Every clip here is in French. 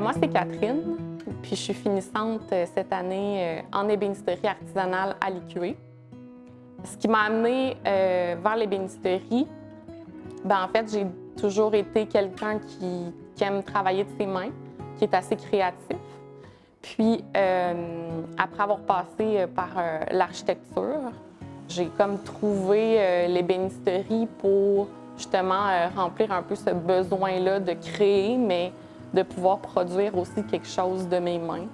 Moi, c'est Catherine, puis je suis finissante cette année en ébénisterie artisanale à l'IQE. Ce qui m'a amenée vers l'ébénisterie, en fait, j'ai toujours été quelqu'un qui aime travailler de ses mains, qui est assez créatif. Puis, après avoir passé par l'architecture, j'ai comme trouvé l'ébénisterie pour justement remplir un peu ce besoin-là de créer, mais de pouvoir produire aussi quelque chose de mes mains.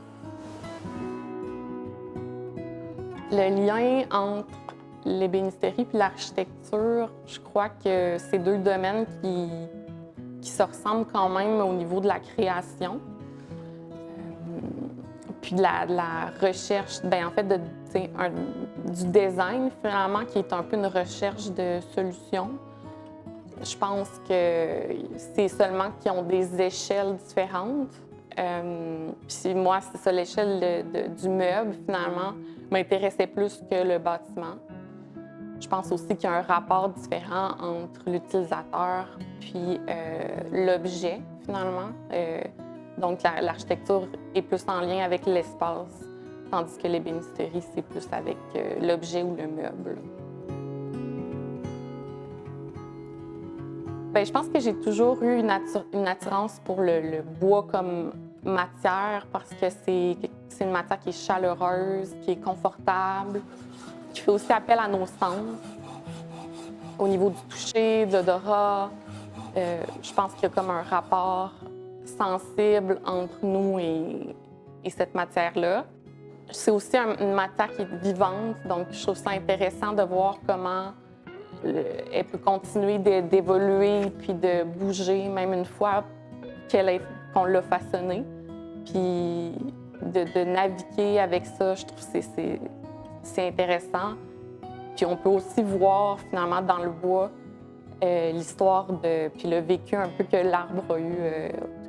Le lien entre l'ébénisterie et l'architecture, je crois que c'est deux domaines qui se ressemblent quand même au niveau de la création. Puis de la recherche, en fait, du design, finalement, qui est un peu une recherche de solutions. Je pense que c'est seulement qu'ils ont des échelles différentes. Puis moi, c'est ça, l'échelle du meuble, finalement, m'intéressait plus que le bâtiment. Je pense aussi qu'il y a un rapport différent entre l'utilisateur puis l'objet, finalement. Donc, l'architecture est plus en lien avec l'espace, tandis que l'ébénisterie, c'est plus avec l'objet ou le meuble. Je pense que j'ai toujours eu une attirance pour le bois comme matière parce que c'est une matière qui est chaleureuse, qui est confortable, qui fait aussi appel à nos sens. Au niveau du toucher, de l'odorat, je pense qu'il y a comme un rapport sensible entre nous et cette matière-là. C'est aussi une matière qui est vivante, donc je trouve ça intéressant de voir comment elle peut continuer d'évoluer puis de bouger, même une fois qu'on l'a façonnée. Puis de naviguer avec ça, je trouve que c'est intéressant. Puis on peut aussi voir finalement dans le bois l'histoire puis le vécu un peu que l'arbre a eu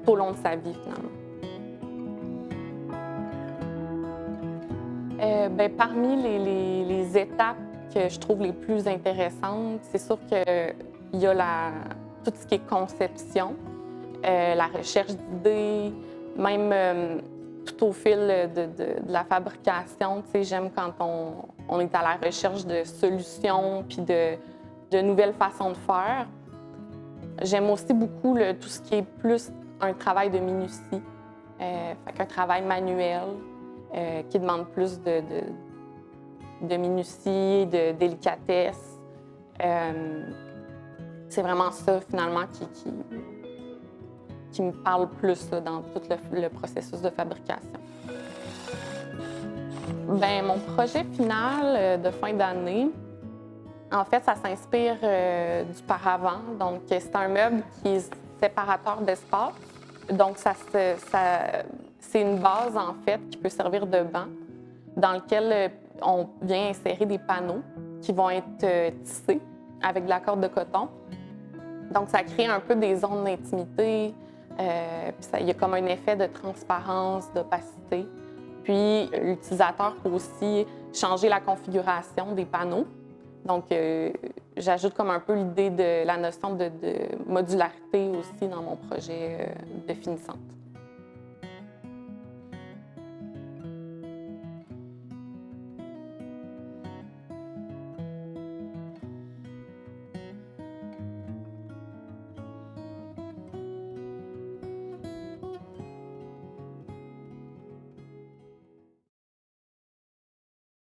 tout au long de sa vie finalement. Parmi les étapes que je trouve les plus intéressantes, c'est sûr qu'il y a tout ce qui est conception, la recherche d'idées, même tout au fil de la fabrication. J'aime quand on est à la recherche de solutions puis de nouvelles façons de faire. J'aime aussi beaucoup tout ce qui est plus un travail de minutie, un travail manuel qui demande plus de minutie, de délicatesse. C'est vraiment ça, finalement, qui me parle plus là, dans tout le processus de fabrication. Mon projet final de fin d'année, en fait, ça s'inspire du paravent. Donc, c'est un meuble qui est séparateur d'espace. Donc, c'est une base, en fait, qui peut servir de banc, dans lequel on vient insérer des panneaux qui vont être tissés avec de la corde de coton. Donc, ça crée un peu des zones d'intimité. Puis il y a comme un effet de transparence, d'opacité. Puis, l'utilisateur peut aussi changer la configuration des panneaux. Donc, j'ajoute comme un peu l'idée de la notion de modularité aussi dans mon projet de finissante.